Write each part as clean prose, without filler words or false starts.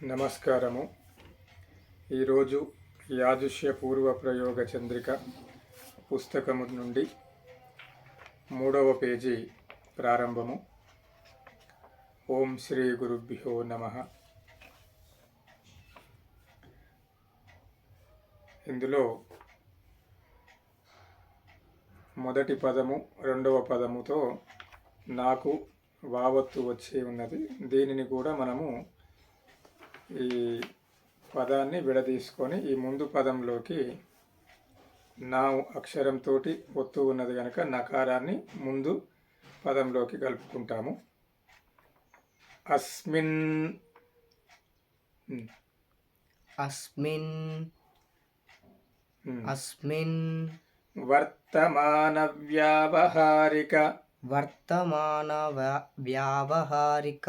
నమస్కారము. ఈరోజు యాజుష్య పూర్వ ప్రయోగ చంద్రిక పుస్తకము నుండి 3వ పేజీ ప్రారంభము. ఓం శ్రీ గురుభ్యో నమః. ఇందులో మొదటి పదము రెండవ పదముతో నాకు వావత్తు వచ్చి ఉన్నది. దీనిని కూడా మనము ఈ పదాన్ని విడదీసుకొని ఈ ముందు పదంలోకి నా అక్షరంతో ఒత్తు ఉన్నది కనుక నకారాన్ని ముందు పదంలోకి కలుపుకుంటాము. అస్మిన్ అస్మిన్ అస్మిన్ వర్తమాన వ్యావహారిక వర్తమాన వ్యావహారిక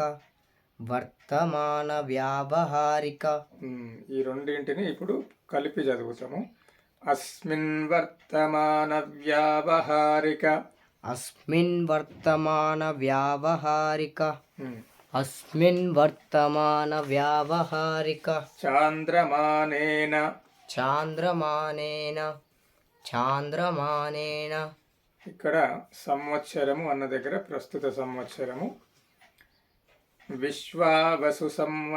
వర్తమాన వ్యావహారిక ఈ రెండింటిని ఇప్పుడు కలిపి చదువుతాము. అస్మిన్ వర్తమాన వ్యావహారిక అస్మిన్ వర్తమాన వ్యావహారిక అస్మిన్ వర్తమాన వ్యావహారిక చాంద్రమానేన చాంద్రమానేన చాంద్రమానేన. ఇక్కడ సంవత్సరము అన్న దగ్గర ప్రస్తుత సంవత్సరము విశ్వావసునామ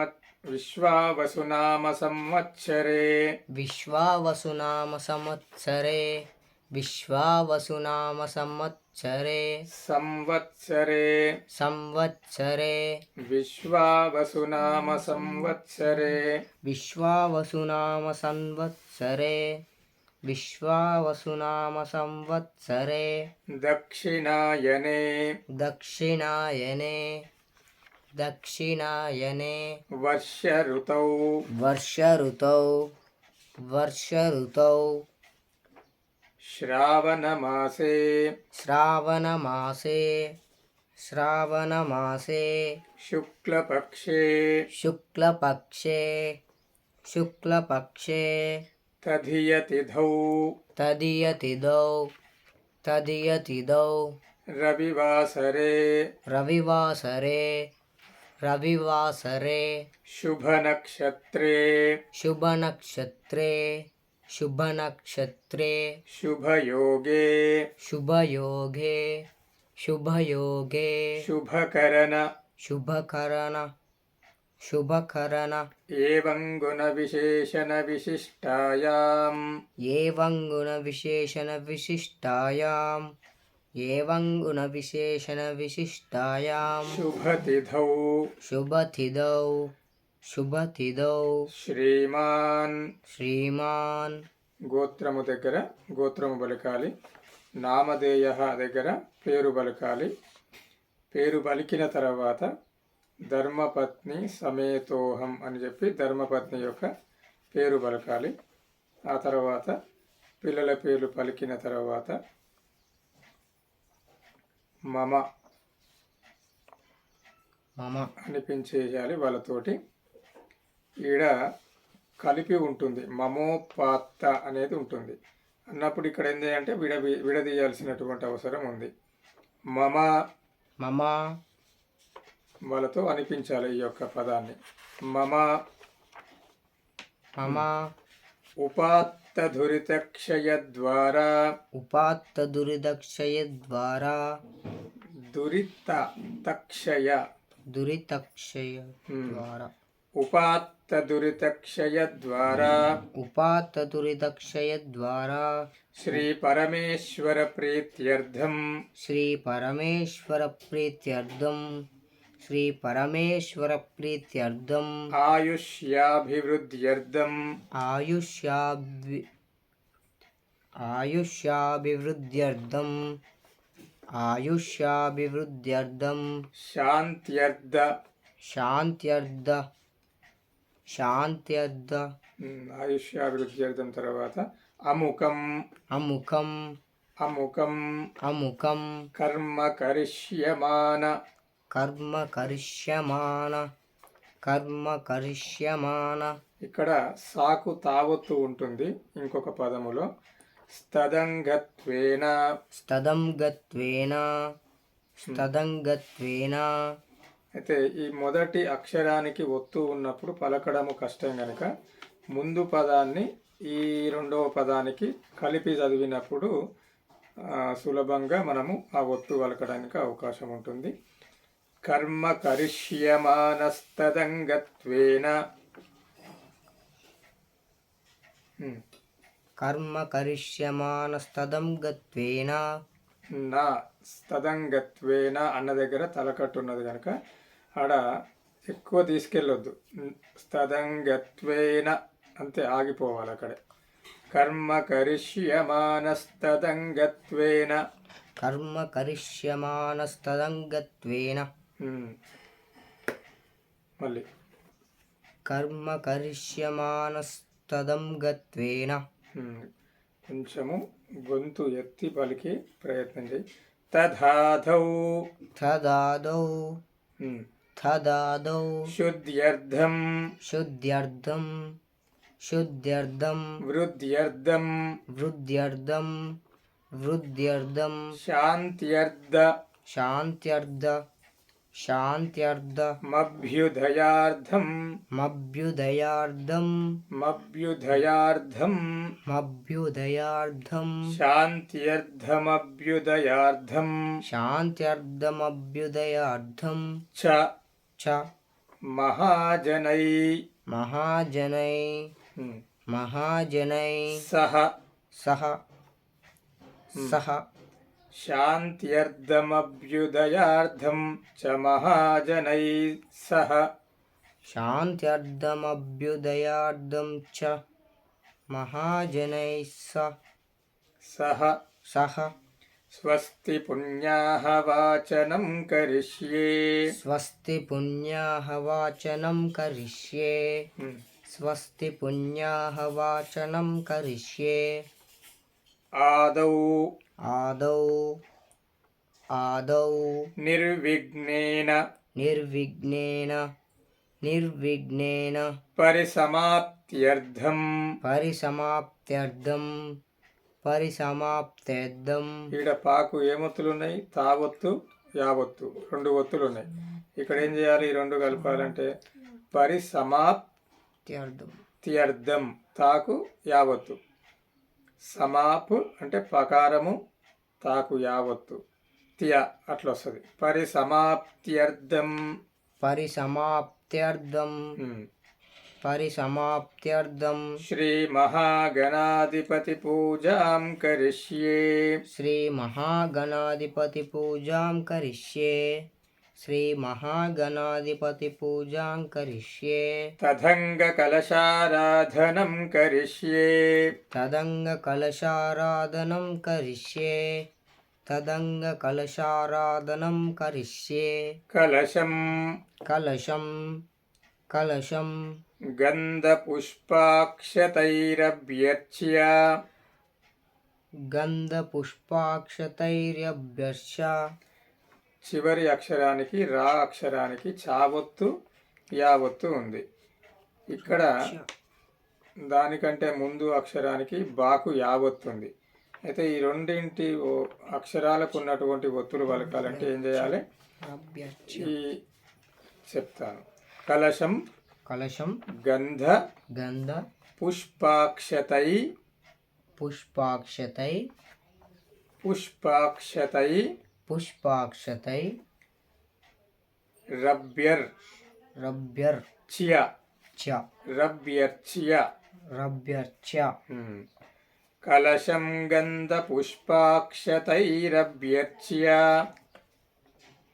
సంవత్సరే విశ్వావసునామ సంవత్సరే విశ్వావసునామ సంవత్సరే సంవత్సరే సంవత్సరే విశ్వావసునామ సంవత్సరే విశ్వావసునామ సంవత్సరే విశ్వావసునామ సంవత్సరే దక్షిణాయనే దక్షిణాయనే దక్షిణాయనే వర్ష ఋతౌ వర్ష ఋతౌ వర్ష ఋతౌ శ్రావణమాసే శ్రావణమాసే శ్రావణమాసే శుక్లపక్షే శుక్లపక్షే శుక్లపక్షే తదియతిథౌ తదియతిథౌ తదియతిథౌ రవివాసరే రవివాసరే రవివాసరే శుభనక్షత్రే శుభనక్షత్రే శుభనక్షత్రే శుభయోగే శుభయోగే శుభయోగే శుభకరణ శుభకరణ శుభకరణ ఏవం గుణ విశేషణ విశిష్టాయాం ఏవం గుణ విశేషణ విశిష్టాయాం ఏవం గుణ విశేషణ విశిష్టాయాం శుభతిథౌ శుభతిథౌ శుభతిథౌ శ్రీమాన్ శ్రీమాన్. గోత్రము దగ్గర గోత్రము పలకాలి. నామధేయ దగ్గర పేరు పలకాలి. పేరు పలికిన తర్వాత ధర్మపత్ని సమేతోహం అని చెప్పి ధర్మపత్ని యొక్క పేరు పలకాలి. ఆ తర్వాత పిల్లల పేర్లు పలికిన తర్వాత మమ మమ అనిపించేయాలి వాళ్ళతోటి. ఈడ కలిపి ఉంటుంది, మమోపాత్త అనేది ఉంటుంది అన్నప్పుడు ఇక్కడ ఏంటి అంటే విడదీయాల్సినటువంటి అవసరం ఉంది. మమ మమ వాళ్ళతో అనిపించాలి ఈ యొక్క పదాన్ని. మమ మమ ఉపాత్త దురితక్షయ ద్వారా ఉపాత్త దురితక్షయ ద్వారా దురిత తక్షయ దురితక్షయ ద్వారా ఉపాత్త దురితక్షయ ద్వారా ఉపాత్త దురితక్షయ ద్వారా శ్రీ పరమేశ్వర ప్రీత్యర్థం శ్రీ పరమేశ్వర ప్రీత్యర్థం శ్రీ పరమేశ్వర ప్రీత్యర్థం ఆయుష్యాభివృద్ధ్యర్థం ఆయుష్యాభివృద్ధ్యర్థం ఆయుష్యాభివృద్ధ్యర్థం శాంత్యర్థ శాంత్యర్థ శాంత్యర్థ ఆయుష్యాభివృద్ధ్యర్థం తర్వాత అముకం అముఖం అముకం అముఖం కర్మ కరిష్యమాన కర్మ కరిష్యమాన కర్మ కరిష్యమాన. ఇక్కడ సాకు తావత్తు ఉంటుంది ఇంకొక పదములో. స్తదంగత్వేన స్తదంగత్వేన స్తదంగత్వేన అయితే ఈ మొదటి అక్షరానికి ఒత్తు ఉన్నప్పుడు పలకడము కష్టం కనుక ముందు పదాన్ని ఈ రెండవ పదానికి కలిపి చదివినప్పుడు సులభంగా మనము ఆ ఒత్తు పలకడానికి అవకాశం ఉంటుంది. కర్మ కరిష్యమానస్తదంగత్వేన కర్మ కరిష్యమానస్తదంగత్వేన నా స్తదంగత్వేన అన్న దగ్గర తలకట్టు ఉన్నది కనుక ఆడ ఎక్కువ తీసుకెళ్ళొద్దు. స్తదంగత్వేన అంతే, ఆగిపోవాలి అక్కడే. కర్మ కరిష్యమానస్తదంగత్వేన కర్మ కరిష్యమానస్తదంగత్వేన మళ్ళీ కర్మ కరిష్యమానస్తదంగత్వేన కొంచెము గొంతు ఎత్తి పలికి ప్రయత్నం చేయి. తదాదౌ తదాదౌ తదాదౌ శుద్ధ్యర్థం శుద్ధ్యర్థం శుద్ధ్యర్థం వృద్ధ్యర్థం వృద్ధ్యర్థం వృద్ధ్యర్థం శాంత్యర్థ శాంత్యర్థ శాంత్యర్థ మభ్యుదయార్థం మభ్యుదయార్థం మభ్యుదయార్థం మభ్యుదయార్థం శాంత్యర్థమభ్యుదయార్థం శాంత్యర్థమభ్యుదయార్థం చ చ మహాజనై మహాజనై మహాజనై సహ సహ సహ శాంత్యర్థమభ్యుదయార్థం చ మహాజనై సహ శాంత్యర్థమభ్యుదయార్థం చ మహాజనై సహ సహ స్వస్తి పుణ్యాః వాచనం కరిష్యే స్వస్తి పుణ్యాః వాచనం కరిష్యే స్వస్తి పుణ్యాః వాచనం కరిష్యే ఆదౌ ఆదౌ ఆదౌ నిర్విఘ్నేన నిర్విఘ్నేన నిర్విఘ్నేన పరిసమాప్త్యర్థం పరిసమాప్త్యర్థం పరిసమాప్త్యర్థం. ఈడ పాకు ఏమొత్తులు ఉన్నాయి? తావొత్తు యావొత్తు, రెండు ఒత్తులు ఉన్నాయి. ఇక్కడ ఏం చేయాలి? ఈ రెండు కలపాలంటే పరిసమాప్త్యర్థం తాకు యావత్తు, సమాపు అంటే పకారము తాకు యావత్తు త్య అట్లా వస్తుంది. పరిసమాప్త్యర్థం పరిసమాప్త్యర్థం పరిసమాప్త్యర్థం శ్రీ మహాగణాధిపతి పూజాం కరిష్యే శ్రీ మహాగణాధిపతి పూజాం కరిష్యే శ్రీ మహాగణాధిపతి పూజాం కరిష్యే తదంగ కలశారాధనం కరిష్యే తదంగ కలశారాధనం కరిష్యే తదంగ కలశారాధనం కరిష్యే కలశం కలశం కలశం గంధపుష్పాక్షతైరభ్యర్చ్య గంధపుష్పాక్షతైరభ్యర్చ్య చివరి అక్షరానికి రా అక్షరానికి చావొత్తు యావొత్తు ఉంది. ఇక్కడ దానికంటే ముందు అక్షరానికి బాకు యావొత్తు ఉంది. అయితే ఈ రెండింటి అక్షరాలకు ఉన్నటువంటి ఒత్తులు పలకాలంటే ఏం చేయాలి? ఈ చెప్తాను. కలశం కలశం గంధ గంధ పుష్పాక్షతై పుష్పాక్షతై పుష్పాక్షతై పుష్పాక్షతై రభ్యర్ రభ్యర్ చ్య చ రభ్యర్చ్య రభ్యర్చ్య కలశం గంధ పుష్పాక్షతైరభ్యర్చ్య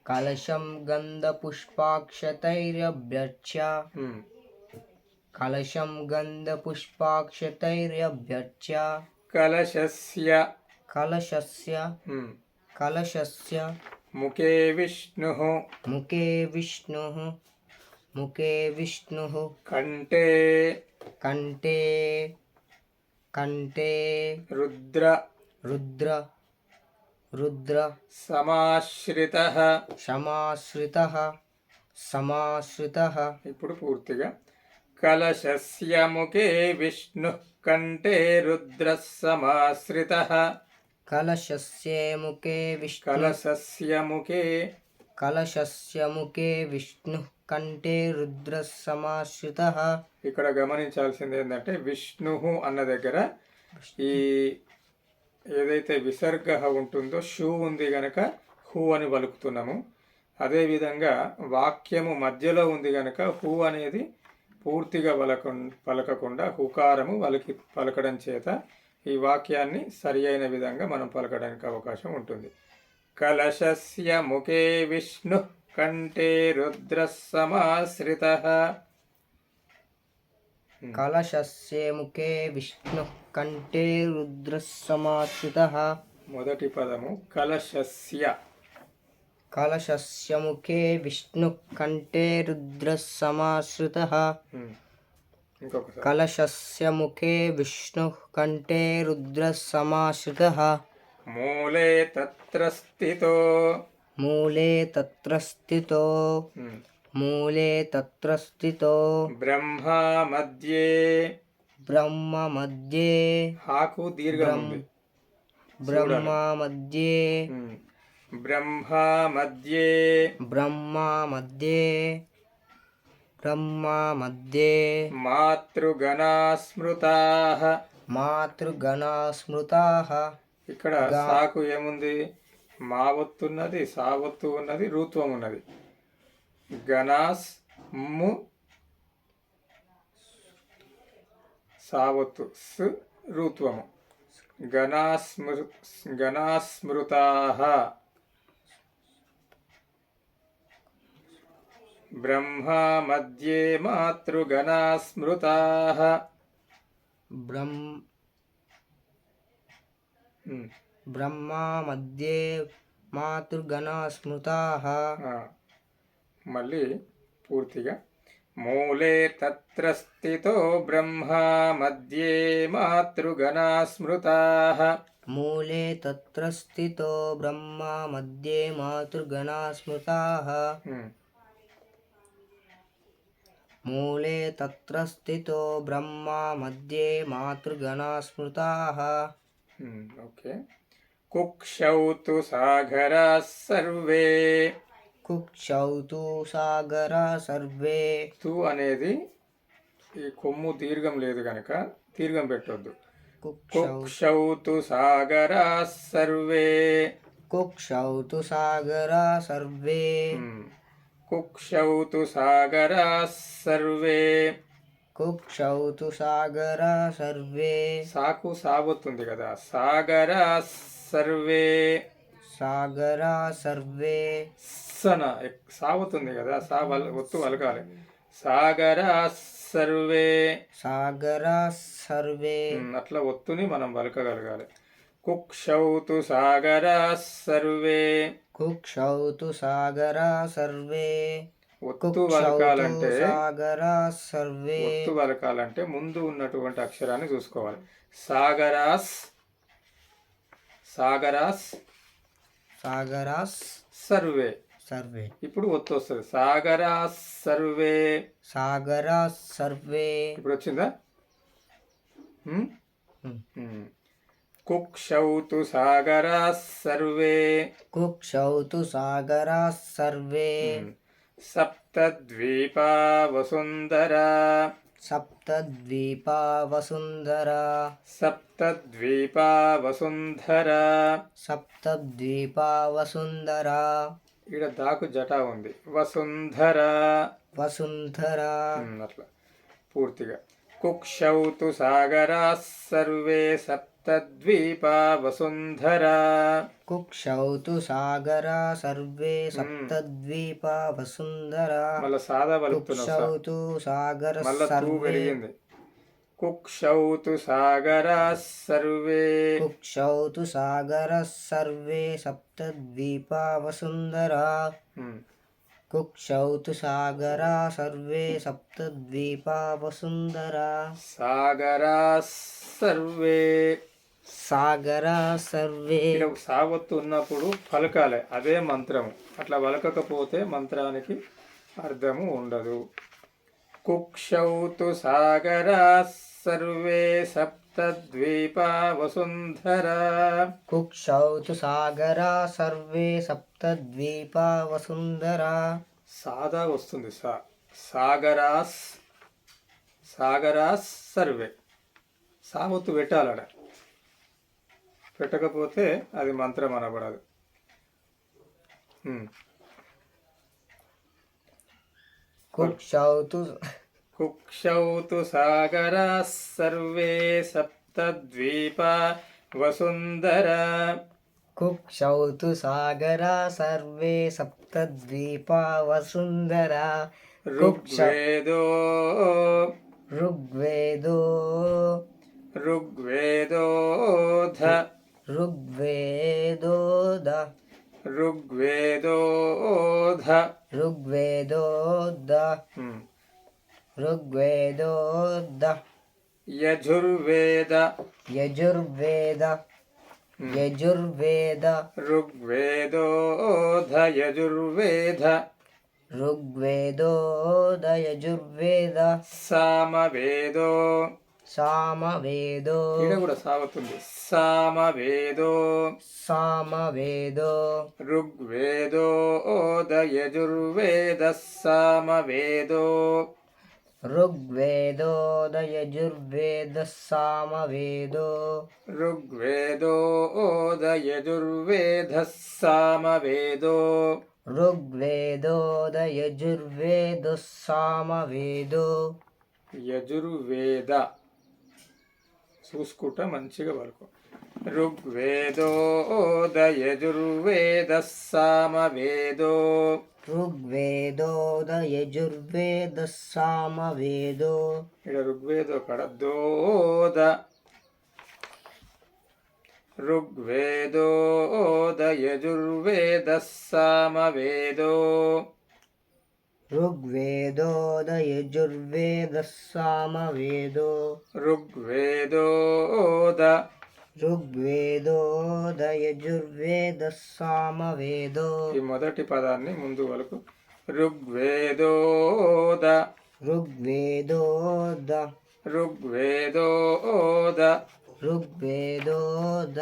కలశం గంధపుష్పాక్షతైరభ్యర్చ్య కలశం గంధపుష్పాక్షతైరభ్యర్చ్య కలశస్య కలశస్య కలశస్య ముఖే విష్ణుః ముఖే విష్ణుః ముఖే విష్ణుః కంఠే కంఠే కంఠే రుద్ర రుద్ర రుద్ర సమాశ్రితః సమాశ్రితః సమాశ్రితః. ఇప్పుడు పూర్తిగా కలశస్య ముఖే విష్ణుః కంఠే రుద్రః సమాశ్రితః కలశస్య ముఖే విష్ణు కలశస్య ముఖే కలశస్య ముఖే విష్ణు కంఠే రుద్ర సమాశ్రితః. ఇక్కడ గమనించాల్సింది ఏంటంటే విష్ణు అన్న దగ్గర ఈ ఏదైతే విసర్గ ఉంటుందో షూ ఉంది గనక హూ అని పలుకుతున్నాము. అదేవిధంగా వాక్యము మధ్యలో ఉంది గనక హూ అనేది పూర్తిగా పలకకుండా హుకారము పలకడం చేత ఈ వాక్యాన్ని సరి అయిన విధంగా మనం పలకడానికి అవకాశం ఉంటుంది. కలశస్య ముఖే విష్ణు కంఠే రుద్ర సమాశ్రితః. కలశస్య ముఖే విష్ణు కంఠే రుద్ర సమాశ్రితః. మొదటి పదము కలశస్య. కలశస్య ముఖే విష్ణు కంఠే రుద్ర సమాశ్రితః. ఇంకొకసారి కలశస్య ముఖే విష్ణు కంఠే రుద్ర సమాశ్రితః. మూలే తత్ర స్థితో. మూలే తత్ర స్థితో. మూలే తత్ర స్థితో. బ్రహ్మా మధ్యే. బ్రహ్మ మధ్యే. హాకు దీర్ఘం ఉంది. బ్రహ్మ మధ్యే. బ్రహ్మా మధ్యే. బ్రహ్మ మధ్యే. బ్రహ్మ మధ్యే. మాతృగణా స్మృతాః. మాతృగణా స్మృతాః. ఇక్కడ సాకు ఏముంది? మా ఒత్తు ఉన్నది, సా ఒత్తు ఉన్నది, రూత్వం ఉన్నది. గణాస్ ము సావత్తు స్ రూత్వము. గణాస్మృతాః. బ్రహ్మా మధ్యే మాతృగణా స్మృతాః. బ్రహ్మ మధ్యే మాతృగణా స్మృతాః. మళ్ళీ పూర్తిగా మూలే తత్ర స్థితో బ్రహ్మా మధ్యే మాతృగణా స్మృతాః. మూలే తత్ర స్థితో బ్రహ్మ మధ్యే మాతృగణా స్మృతాః. మూలే తత్ర స్థితో బ్రహ్మ మధ్యే మాతృగణా స్మృతాః. ఓకే. కుక్షౌ తు సాగరాः సర్వే. కుక్షౌ తు సాగరా సర్వే. తు అనేది ఈ కొమ్ము దీర్ఘం లేదు కనుక దీర్ఘం పెట్టొద్దు. కుక్షౌ తు సాగరాः సర్వే. కుక్షౌ తు సాగరా సర్వే. కుక్షౌ తు సాగరాः సర్వే. కుక్షౌ తు సాగరా సర్వే. సాకు సావొత్తుంది కదా. సాగరాः సర్వే. సాగరా సర్వే. సన సావొత్తుంది కదా. ఒత్తు వలకాలి. సాగరాः సర్వే. సాగరా సర్వే. అట్లా ఒత్తుని మనం వలకగలగాలి. కుక్షౌ తు సాగరాः సర్వే. కుక్షౌ తు సాగరా సర్వే. ఒత్తు వలకాలంటే సాగరా సర్వే. ఒత్తు వలకాలంటే ముందు ఉన్నటువంటి అక్షరాన్ని చూసుకోవాలి. సాగరాస్. సాగరాస్. సాగరాస్ సర్వే. సర్వే. ఇప్పుడు ఒత్తు వస్తుంది. సాగరాస్ సర్వే. సాగరా సర్వే. ఇప్పుడు వచ్చిందా? కుక్షౌ తు సాగరాः సర్వే. కుక్షౌ తు సాగరా సర్వే. సప్తద్వీపా వసుంధరా. సప్తద్వీపా వసుంధరా. సప్తద్వీపా వసుంధరా. సప్తద్వీపా వసుంధరా. ఇక్కడ దాకు జటా ఉంది. వసుంధరా. వసుంధరా. అట్లా పూర్తిగా. కుక్షౌ తు సాగరాः సర్వే సప్తద్వీపా వసుంధరా. కుక్షౌ తు సాగరా సర్వే సప్తద్వీపా వసుంధరా. మళ్ళా సాదా వలుపుతున్నాం. కుక్షౌ తు సాగర మళ్ళా తూ సర్వే. పెరిగింది. కుక్షౌ తు సాగరాः సర్వే. కుక్షౌ తు సాగర సర్వే సప్తద్వీపా వసుంధరా. కుక్షౌ తు సాగరా సర్వే సప్తద్వీపా వసుంధరా. సాగరాः సర్వే. సాగరా సర్వే. ఇక్కడ సావత్తు ఉన్నప్పుడు పలకాలి. అదే మంత్రము. అట్లా పలకకపోతే మంత్రానికి అర్థము ఉండదు. కుక్షౌ తు సాగరాः सर्वे सप्तद्वीपा वसुन्धरा कुक्षौ तु सागरा सर्वे सप्तद्वीपा वसुन्धरा సాదా వస్తుంది సాగరాస్ సాగరాస్ సర్వే సావత్తు పెట్టాలడ పెట్టకపోతే అది మంత్రం అనబడదు. కుక్షౌ తు సాగరాస్ సర్వే సప్తద్వీపా వసుంధరా कुक्षौ तु सागरा सर्वे सप्तद्वीपा वसुन्धरा ఋగ్వేదో ऋग्वेदो ఋగ్వేదోధ ऋग्वेदोद ఋగ్వేదోధ ऋग्वेदोद ऋग्वेदोद యజుర్వేద यजुर्वेद यजुर्वेद ఋగ్వేదోధ యజుర్వేద ऋग्वेदोद यजुर्वेद సామవేదో सामवेदो ఇక్కడ కూడా సావతుంది సామవేదో सामवेदो ఋగ్వేదోధ యజుర్వేద సామవేదో ऋग्वेदोद यजुर्वेद सामवेदो ఋగ్వేదోధ యజుర్వేద సామవేదో ऋग्वेदोद यजुर्वेद सामवेदो యజుర్వేద చూసుకుంటా మంచిగా పలుకు. ఋగ్వేదోధ యజుర్వేద సామవేదో ऋग्वेदोद यजुर्वेद सामवेदो ఇక్కడ ఋగ్వేదో కడ దోద ఋగ్వేదోధ యజుర్వేద సామవేదో ऋग्वेदोद यजुर्वेद सामवेदो ఋగ్వేదోధ ऋग्वेदोद यजुर्वेद सामवेदो ఈ మొదటి పదాన్ని ముందు వరకు ఋగ్వేదోధ ऋग्वेदोद ఋగ్వేదోధ ऋग्वेदोद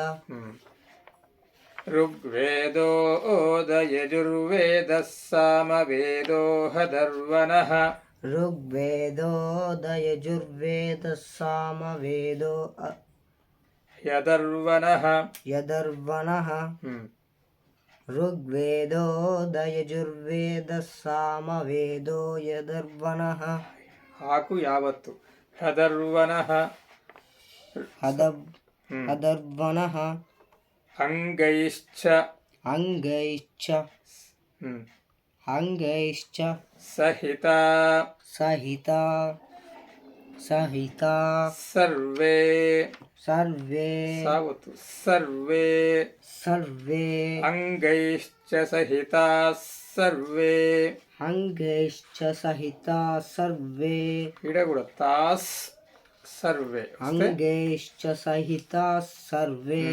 ఋగ్వేదోధ యజుర్వేద సామవేదో హదర్వనః ऋग्वेदोद यजुर्वेद सामवेदो యదర్వనః यदर्वणः ऋग्वेदोद यजुर्वेद सामवेदो यदर्वणः ఆకు యావత్తు హదర్వనః हदर्वणः అంగైశ్చ अङ्गैश्च अङ्गैश्च సహిత सहिता सहिता సర్వే सर्वे సావత్తు సర్వే सर्वे అంగైశ్చ సహిత సర్వే अङ्गैश्च सहिता सर्वे ఇక్కడ కూడా తాస్ సర్వే अङ्गैश्च सहिता सर्वे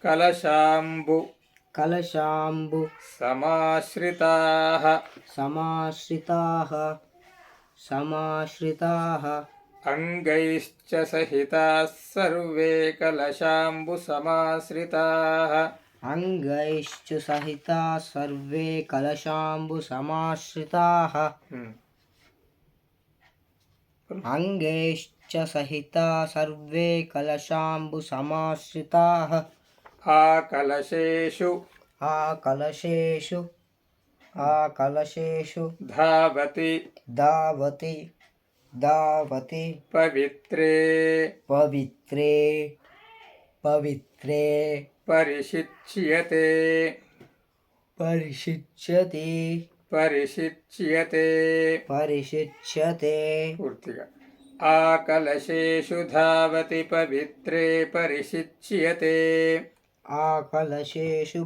కలశాంబు कलशाम्बु సమాశ్రితాః समाश्रिताः समाश्रिताः అంగైశ్చ సహితాः సర్వే కలశాంబు సమాశ్రితాః अङ्गैश्च सहिता सर्वे कलशाम्बु समाश्रिताः अङ्गैश्च सहिता सर्वे कलशाम्बु समाश्रिताः ఆకలశేషు आकलशेषु आकलशेषु ధావతి धावति धावति పవిత్రే पवित्रे पवित्रे పరిశిచ్యతే परिशिच्यति పరిశిచ్యతే परिशिच्यते పూర్తిగా ఆకలశేషు ధావతి పవిత్రే పరిశిచ్యతే आकलशेषु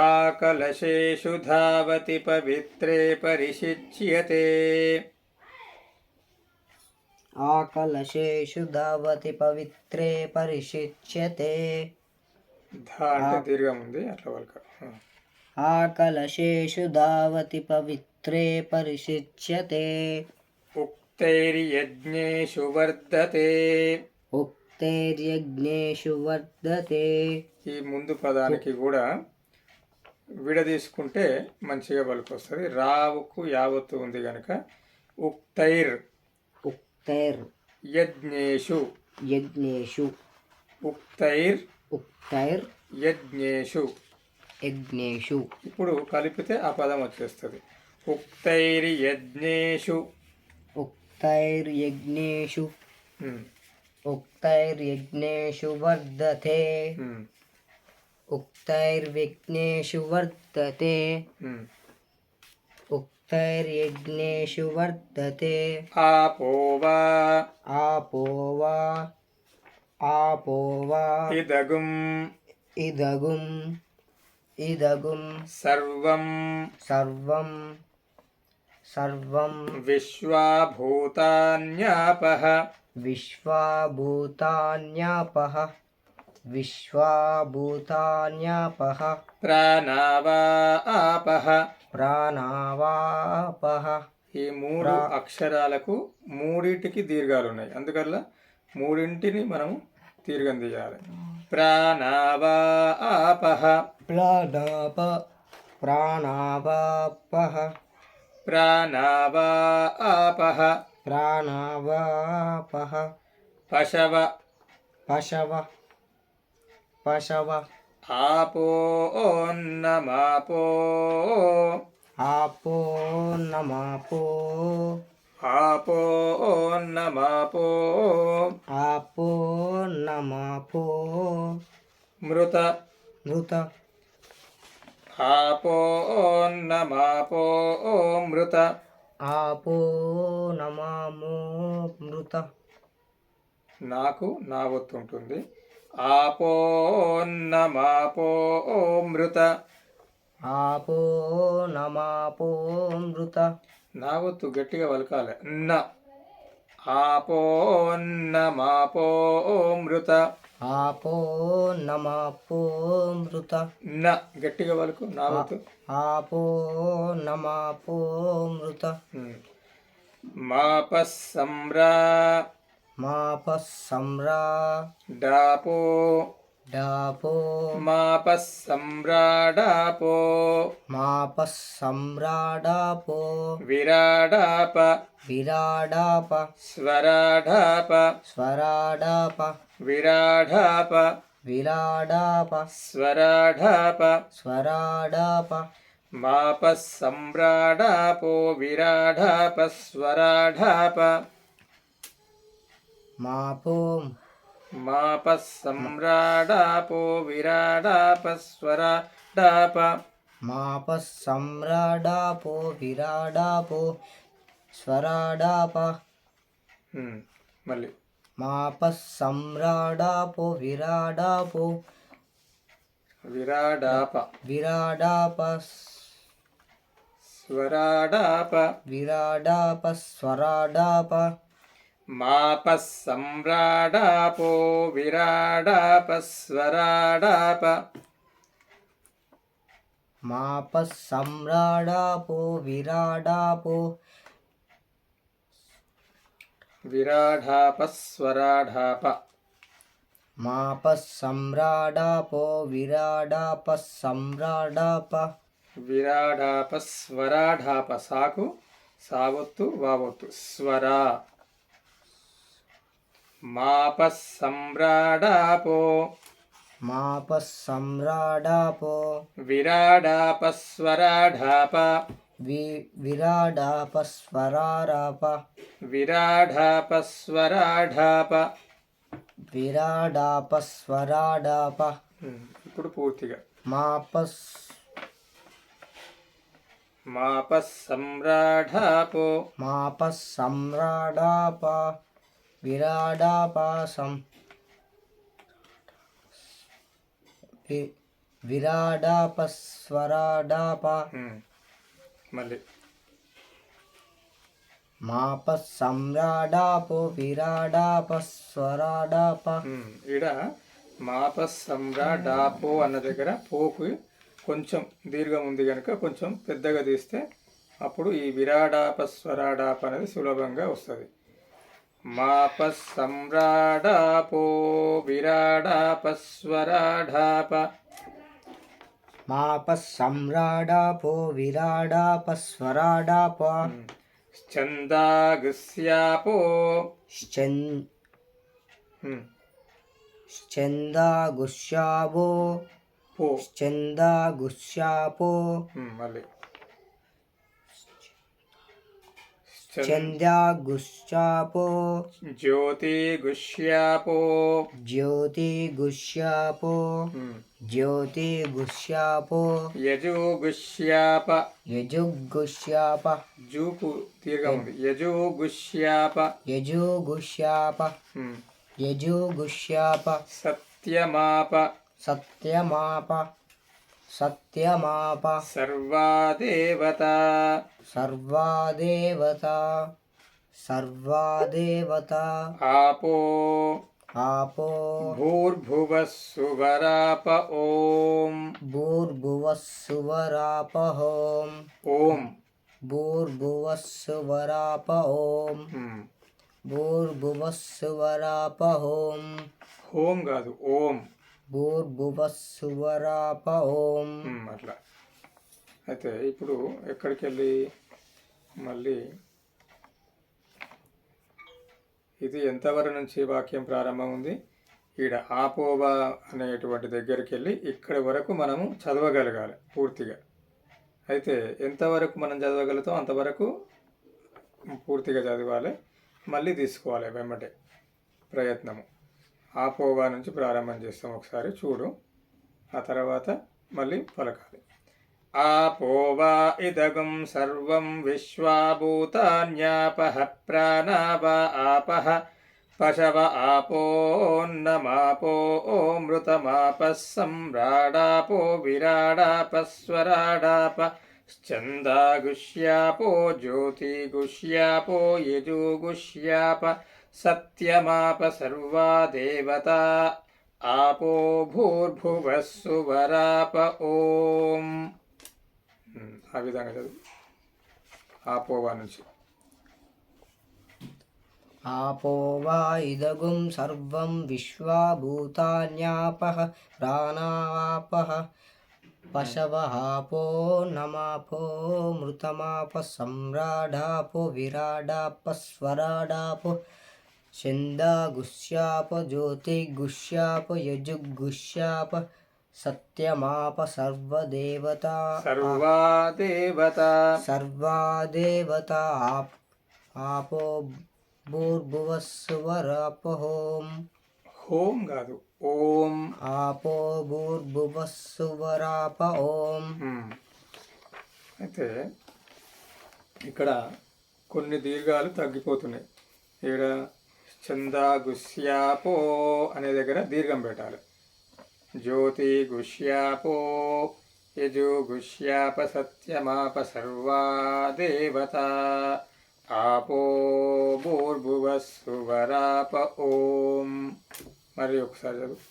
ఆకలశేషు ధావతి పవిత్రే పరిశిచ్యతే आकलशेषु धावति पवित्रे परिशिच्यते ధా అంటే దీర్ఘం ఉంది అట్లా వరకు आकलशेषु धावति पवित्रे परिशिच्यते ఉక్తైర్యజ్ఞేషు వర్ధతే. ఉక్తైర్యజ్ఞేషు వర్ధతే. ఈ ముందు పదానికి కూడా విడదీసుకుంటే మంచిగా పలుకొస్తుంది. రావుకు యావత్తు ఉంది కనుక ఉక్తైర్ ఉక్తైర్ యజ్ఞేషు. యజ్ఞేషు. ఉక్తైర్ ఉక్తైర్ యజ్ఞేషు. యజ్ఞేషు. ఇప్పుడు కలిపితే ఆ పదం వచ్చేస్తుంది. ఉక్తైర్యజ్ఞేషు. ఉక్తైర్యజ్ఞేషు. ఉక్తైర్యజ్ఞేషు వర్ధతే. ఉక్తైర్యజ్ఞేషు వర్ధతే. ఉక్తైర్యజ్ఞేషు వర్ధతే. ఆపో వా. ఆపో వా. ఆపో వా. ఇదగుం. ఇదగుం. ఇదగుం. సర్వం. సర్వం. సర్వం. విశ్వాభూతాన్యాపః. విశ్వాభూతాన్యాపః. విశ్వాభూతాన్యాపః. ప్రాణావా ఆపః. ప్రాణావాపః. ఈ మూడు అక్షరాలకు మూడింటికి దీర్ఘాలు ఉన్నాయి. అందువల్ల మూడింటిని మనం దీర్ఘం తీయాలి. ప్రాణావా ఆపః. ప్రాణాప. ప్రాణావాపః. ప్రాణావా ఆపః. ప్రాణావాపః. పశవ. పశవ. పశవ. ఆపో నమాపో. ఆపో నమాపో. ఆపో నమాపో. ఆపో నమాపో. మృత. మృత. ఆపో నమాపో మృత. ఆపో నమామో మృత. నాకు నా ఒత్తు ఉంటుంది. ఆపో నమాపో మృత. ఆపో నమాపో మృత. నా ఒత్తు గట్టిగా పలకాలి. న. ఆపో నమాపో మృత. ఆపో నమాపో మృత. న గట్టిగా పలుకు. నా ఒత్తు. ఆపో నమాపో మృత. మాపస్సమ్రా. మాపస్సమ్రా. డాపో. డాపో. మాపస్సమ్రాడాపో. మాపస్సమ్రాడాపో. విరాడాప. విరాడాప. స్వరాడాప. స్వరాడాప. విరాడాప. విరాడాప. స్వరాడాప. స్వరాడాప. మాపస్సమ్రాడాపో విరాడాప స్వరాడాప. మాపో. మాపస్సమ్రాడాపో విరాడాప స్వరాడాప. మాపస్సమ్రాడాపో. విరాడాపో. స్వరాడాప. మళ్ళీ మాపస్సమ్రాడాపో. విరాడాపో. విరాడాప. విరాడాప. స్వరాడాప. విరాడాప. స్వరాడాప. మాపస్సమ్రాడాపో విరాడాప స్వరాడాప. మాపస్సమ్రాడాపో. విరాడాపో. విరాడాప స్వరాడాప. మాపస్సమ్రాడాపో. విరాడాప. సమ్రాడాప. విరాడాప స్వరాడాప. సాకు సావొత్తు వావొత్తు. స్వరా. మాపస్సమ్రాడాపో. మాపస్సమ్రాడాపో. విరాడాప స్వరాడాప. విరాడాప. స్వరాడాప. విరాడాప స్వరాడాప. విరాడాప. స్వరాడాప. ఇప్పుడు పూర్తిగా మాపస్సమ్రాడాపో. మాపస్సమ్రాడాప. విరాడాప. విరాడాప. స్వరాడాప. మళ్ళీ మాపస్సమ్రాడాపో. విరాడాప. స్వరాడాప. ఈడ మాపస్సమ్రాడాపో అన్న దగ్గర పోకు కొంచెం దీర్ఘం ఉంది కనుక కొంచెం పెద్దగా తీస్తే అప్పుడు ఈ విరాడాప స్వరాడాప అనేది సులభంగా వస్తుంది. మాప సమ్రాడాపో విరాడాప స్వరాడాప. మాప సమ్రాడాపో విరాడాప స్వరాడాప. స్కందాగుస్యాపో స్కందాగుష్యాపో పో. స్కందాగుష్యాపో మళ్ళీ స్కందాగుష్యాపో జ్యోతిగుష్యాపో. జ్యోతిగుష్యాపో జ్యోతిగుష్యాపో యజుగుష్యాప. యజుగుష్యాప జూకు దీర్ఘం ఉంది. యజుగుష్యాప. యజుగుష్యాప యజుగుష్యాప. సత్యమాప. సత్యమాప సత్యమాప. సర్వాదేవత. సర్వాదేవత సర్వాదేవత. ఆపో. ఆపో భూర్భువస్సువరాప ఓం. భూర్భువస్సువరాప ఓం. ఓం. భూర్భువస్సువరాప ఓం. భూర్భువస్సువరాప ఓం. హోం కాదు, ఓం. భూర్భువస్సువరాప ఓం. అట్లా. అయితే ఇప్పుడు ఎక్కడికి వెళ్ళి మళ్ళీ ఇది ఎంతవరకు నుంచి వాక్యం ప్రారంభం ఉంది? ఈడ ఆపోవా అనేటువంటి దగ్గరికి వెళ్ళి ఇక్కడి వరకు మనము చదవగలగాలి పూర్తిగా. అయితే ఎంతవరకు మనం చదవగలుగుతాం అంతవరకు పూర్తిగా చదవాలి, మళ్ళీ తీసుకోవాలి వెంబటే ప్రయత్నము. ఆపోవా నుంచి ప్రారంభం చేస్తాం, ఒకసారి చూడు, ఆ తర్వాత మళ్ళీ పలకాలి. ఆపోవా ఇదగం సర్వం విశ్వాభూతాన్యాపః ప్రాణావా ఆపః పశవ ఆపోన్నమాపో మృతమాపః సమ్రాడాపో విరాడాప స్వరాడాప స్కందాగుష్యాపో జ్యోతిగుష్యాపో యజుగుష్యాప సత్యమాప సర్వా దేవతా ఆపో భూర్భువస్సువరాప ఓం. ఆ విధంగా చదువు ఆపోవా నుంచి. ఆపోవా ఇదగుం సర్వం విశ్వాభూతాన్యాపః ప్రాణాపః పశవః ఆపో నమాపో మృతమాప సమ్రాడాపో విరాడాప స్వరాడాపో స్కందాగుష్యాప జ్యోతిగుష్యాప యజుగుష్యాప సత్యమాప సర్వదేవత. సర్వాదేవత. సర్వాదేవత ఆపో భూర్భువస్సువరాప ఓం. హోం కాదు, ఓం. ఆపో భూర్భువస్సువరాప ఓం. అయితే ఇక్కడ కొన్ని దీర్ఘాలు తగ్గిపోతున్నాయి. ఈడ స్కందాగుష్యాపో అనే దగ్గర దీర్ఘం పెట్టాలి. జ్యోతిగుష్యాపో యజుగుష్యాప సత్యమాప సర్వా దేవత ఆపో భూర్భువస్సువరాప ఓం. మరి ఒకసారి చదువు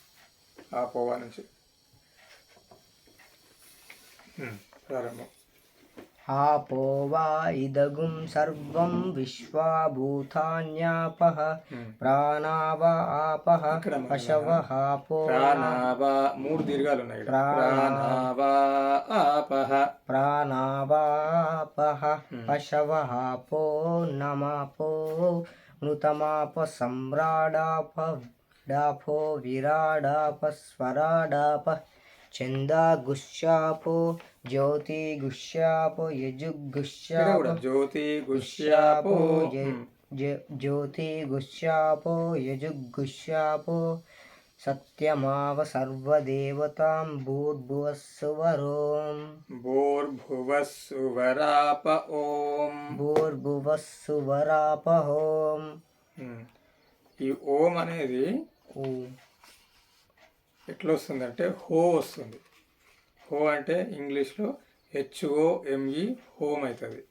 ఆపోవా నుంచి ప్రారంభం. ఆపోవా ఇదగుం సర్వం విశ్వాభూతాన్యాపః ప్రాణావా ఆపః పశవః ఆపో. ప్రాణావా మూడు దీర్ఘాలు ఉన్నాయి. ప్రాణావా ఆపః. ప్రాణావా ఆపః పశవః ఆపో నమాపో మృతమాప సమ్రాడాప డాపో విరాడాప స్వరాడాప స్కందాగుష్యాపో జ్యోతిగుష్యాపో యజుగుష్యాపో జ్యోతిగుష్యాపో జ్యోతిగుష్యాపో యజుగుష్యాపో సత్యమావ సర్వదేవతాం భూర్భువస్సువరోం. భూర్భువస్సువరాప ఓం. భూర్భువస్సువరాప ఓం. ఈ ఓం అనేది ఓం ఎట్లా వస్తుందంటే హో వస్తుంది. హో అంటే ఇంగ్లీష్లో HOME హోమ్ అవుతుంది.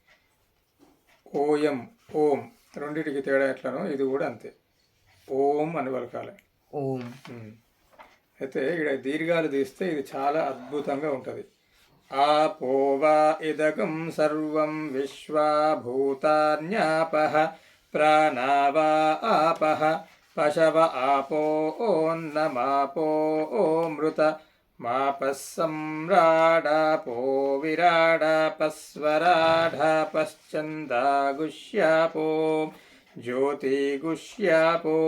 ఓఎం ఓం రెండింటికి తేడా ఎట్లనో ఇది కూడా అంతే, ఓం అని పలకాలి. ఓం. అయితే ఇక్కడ దీర్ఘాలు తీస్తే ఇది చాలా అద్భుతంగా ఉంటుంది. आपो वा इदगं सर्वं विश्वा भूतान्यापः प्राणा वा आपः पशव आपो ओन्नमापो मृत मापः सम्राडापो विराडापस्वराडापश्चन्दागुष्यापो ज्योतिगुष्यापो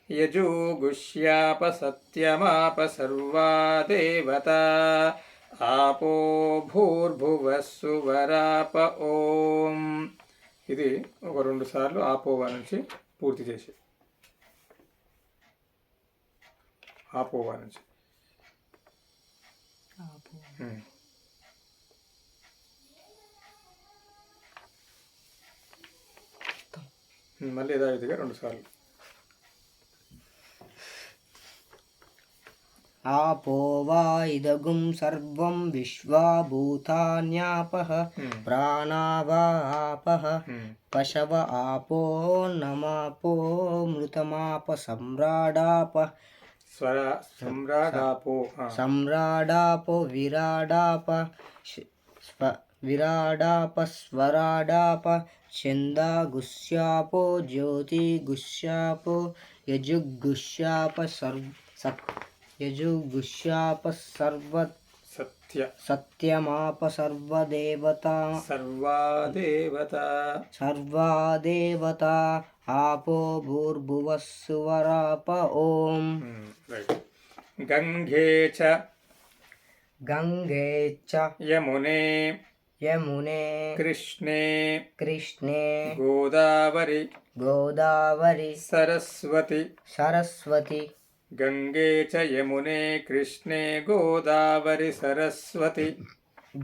यजुगुष्याप सत्यमाप सर्वा देवता आपो భూర్భువః సువరాప ఓం. ఇది ఒక 2 సార్లు ఆపోవా నుంచి పూర్తి చేసి ఆపోవా నుంచి మళ్ళీ యథావిధిగా 2 సార్లు. आपो वा इदगुं सर्वं विश्वा भूतान्यापः प्राणा वा आपः पशव आपो नमापो मृतमाप सम्राडाप सम्राडापो सम्राडापो विराडाप स्वराडाप छन्दागुष्यापो ज्योतिगुष्यापो यजुगुष्याप सत्यमाप सर्वा देवता आपो भूर्भुवः सुवराप ओम. गंगे च यमुने कृष्णे गोदावरी सरस्वती गंगे च यमुने कृष्णे गोदावरी सरस्वती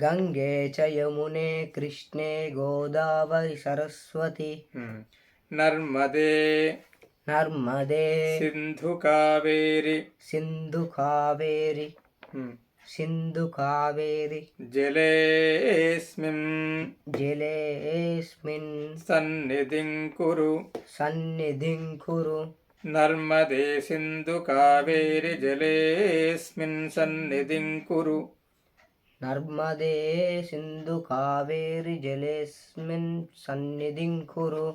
गंगे च यमुने कृष्णे गोदावरी सरस्वती नर्मदे सिंधु कावेरी जलेऽस्मिन् सन्निधिं कुरु नर्मदे सिंधु कावेरी जलेऽस्मिन् सन्निधिं कुरु नर्मदे सिंधु कावेरी जलेऽस्मिन् सन्निधिं कुरु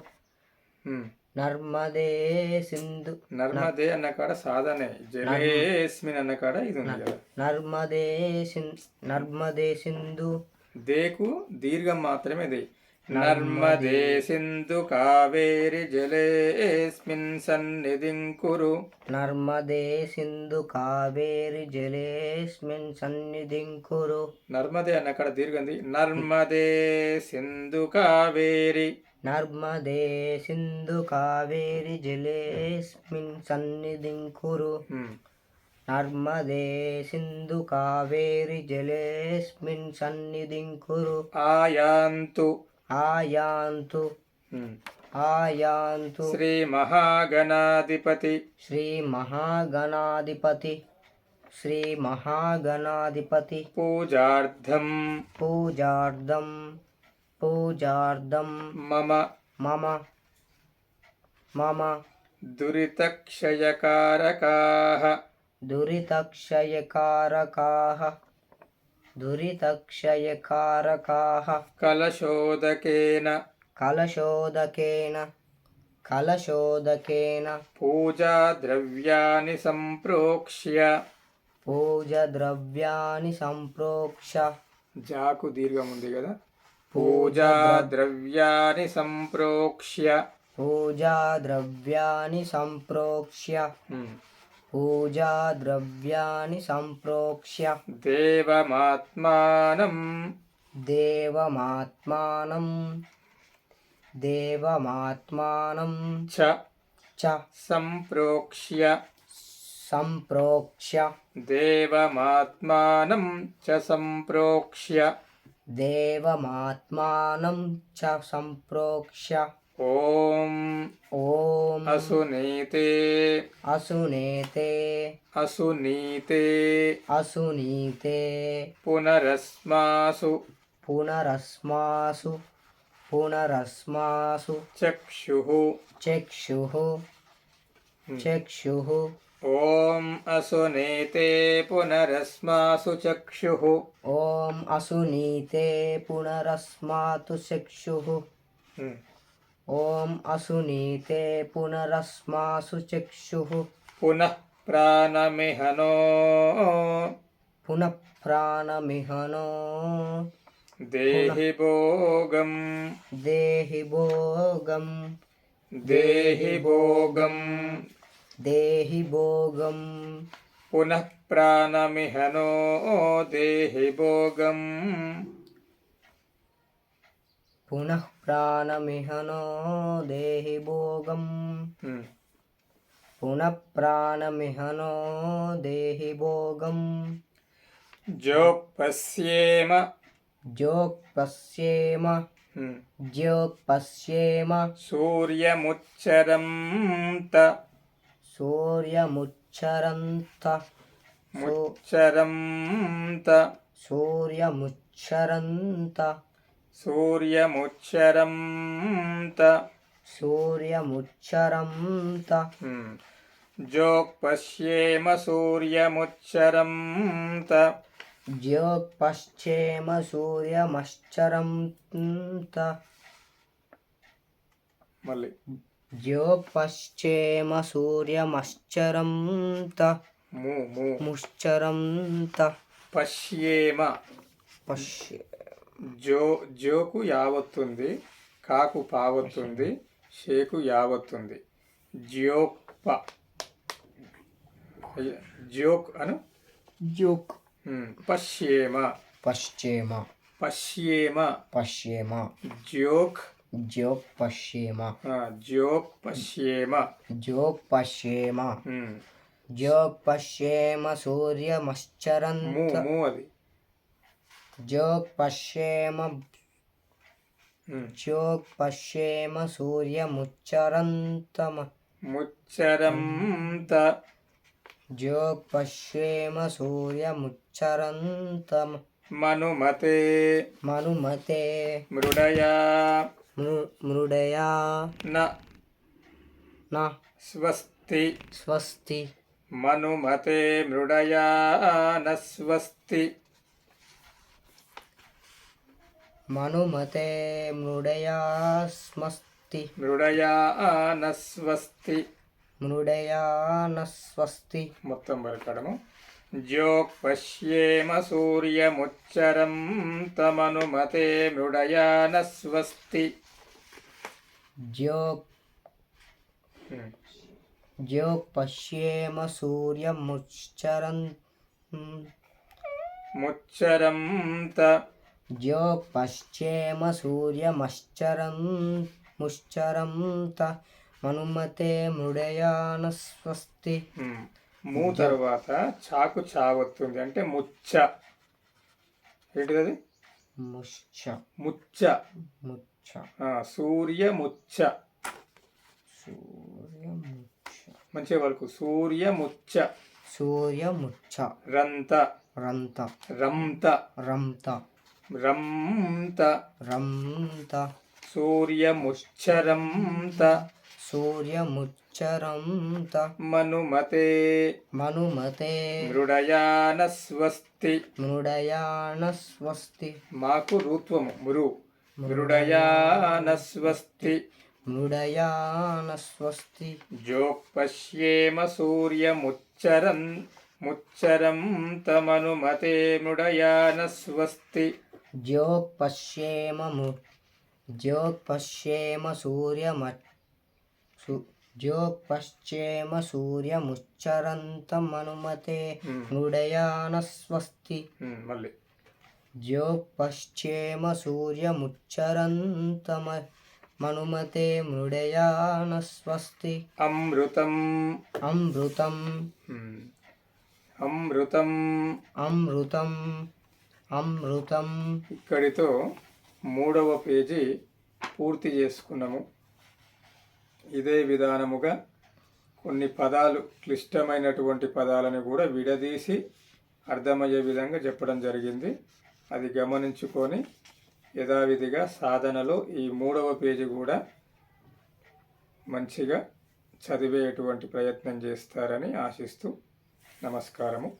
నర్మదే అన్న కాడ సాధనే జలేస్మిన్ అన్న కాడ ఇది ఉంది కదా. నర్మదే సింధు దేకు దీర్ఘం మాత్రమే దే. నర్మదే సింధు కావేరి జలేస్మిన్ సన్నిధిం కురు నర్మదే సింధు కావేరి జలేస్మిన్ సన్నిధిం కురు. నర్మదే అన్న కాడ దీర్ఘంది. నర్మదే సింధు కావేరి జలేస్మిన్ సన్నిధిం కురు. నర్మదే సింధు కావేరి జలేస్మిన్ సన్నిధిం కురు. ఆయాంతు శ్రీ మహాగణాధిపతి పూజార్థం మమ దురితక్షయకారకాః కలశోదకేన పూజాద్రవ్యాని సంప్రోక్ష్య జాకు దీర్ఘం ఉంది కదా. పూజాద్రవ్యాని సంప్రోక్ష్య దేవమాత్మానం చ సంప్రోక్ష్య దేవమాత్మానం చ సంప్రోక్ష్య ఓం అసునీతే పునరస్మాసు చక్షుః ఓం అసునీతే పునరస్మాసు చక్షుః. ఓం అసునీతే పునరస్మాతు చక్షుః. ఉమ్. ఓం అసునీతే పునరస్మాసు చక్షుః. పునః ప్రాణమిహనో పునః ప్రాణమిహనో దేహి భోగం. దేహి భోగం. దేహి భోగం. దేహి భోగం. పునః ప్రాణమిహనో దేహి భోగం. పునః ప్రాణమిహనో దేహి భోగం. ఉమ్. పునః ప్రాణమిహనో దేహి భోగం. జోపశ్యేమ. జోపశ్యేమ. ఉమ్. జోపశ్యేమ. సూర్యముచ్చరం త. సూర్యముచ్చరంత. ముచ్చరం త. సూర్యముచ్చరంత. సూర్యముచ్చరం త. సూర్యముచ్చరంత. జోపశ్యేమ సూర్యముచ్చరం త. జోపశ్చేమ సూర్యమశ్చరంత. మళ్ళీ జోపశ్చేమ సూర్యమశ్చరంత. ము ము ముశ్చరంత. పశ్యేమ. పశ్య జోకు యావత్తుంది, కాకు పావత్తుంది, షేకు యావత్తుంది. జ్యోక్ప. జోక్ అను. జోక్. పశ్యేమ. పశ్చేమ. పశ్యేమ. పశ్యేమ. జోక్. జోక్ పశ్యేమ. జోక్ పశ్యేమ. జోక్ పశ్యేమ. ఉమ్. జోక్ పశ్యేమ ము సూర్యమశ్చరంత. ము అది. జోక్ పశ్యేమ. ఉమ్. జోక్ పశ్యేమ సూర్యముచ్చరంతమ. ముచ్చరం త. జోక్ పశ్యేమ సూర్యముచ్చరంతమ. మనుమతే. మనుమతే. మృడయా. మృడయా. న. న. స్వస్తి. స్వస్తి. మనుమతే మృడయా న స్వస్తి. మనుమతే మృడయా స్మస్తి. మృడయా న స్వస్తి. మృడయా న స్వస్తి. మొత్తం వరకడము. జోక్ పశ్యేమ సూర్యముచ్చరం తమనుమతే మృడయా న స్వస్తి. జోక్. ఉమ్. జోక్ పశ్యేమ సూర్యముచ్చరం. ముచ్చరం త. జోక్ పశ్చేమ సూర్యమశ్చరం. ముశ్చరంత. మనుమతే మృడయా న స్వస్తి. ము తర్వాత చాకు చావత్తుంది అంటే ముచ్చ. ఏంటిది అది? ముచ్చ. ముచ్చ. ముచ్చ. సూర్య ముచ్చ. సూర్యముచ్చ. మంచిగా వరకు. సూర్య ముచ్చ. సూర్యముచ్చ. రంత. రంత. రంత. రంత. రంత. రంత. సూర్యముచ్చరంత. సూర్యముచ్చరంత. మనుమతే. మనుమతే. మృడయా న స్వస్తి. మృడయా న స్వస్తి. మాకు రూత్వము మృ. మృడయా న స్వస్తి. మృడయా న స్వస్తి. జోక్ పశ్యేమ సూర్యముచ్చరం ముచ్చరం తమనుమతే మృడయా న స్వస్తి. జోక్ పశ్యేమ. జోక్ పశ్యేమ జోక్ పశ్చేమ సూర్యముచ్చరంతమనుమతే మృడయా న స్వస్తి. మళ్ళీ జోక్ పశ్చేమ సూర్యముచ్చరంతమనుమతే మృడయా న స్వస్తి. అమృతం. అమృతం. అమృతం. అమృతం. అమృతం. ఇక్కడితో 3వ పేజీ పూర్తి చేసుకున్నాము. ఇదే విధానముగా కొన్ని పదాలు, క్లిష్టమైనటువంటి పదాలను కూడా విడదీసి అర్థమయ్యే విధంగా చెప్పడం జరిగింది. అది గమనించుకొని యథావిధిగా సాధనలో ఈ 3వ పేజీ కూడా మంచిగా చదివేటువంటి ప్రయత్నం చేస్తారని ఆశిస్తూ నమస్కారము.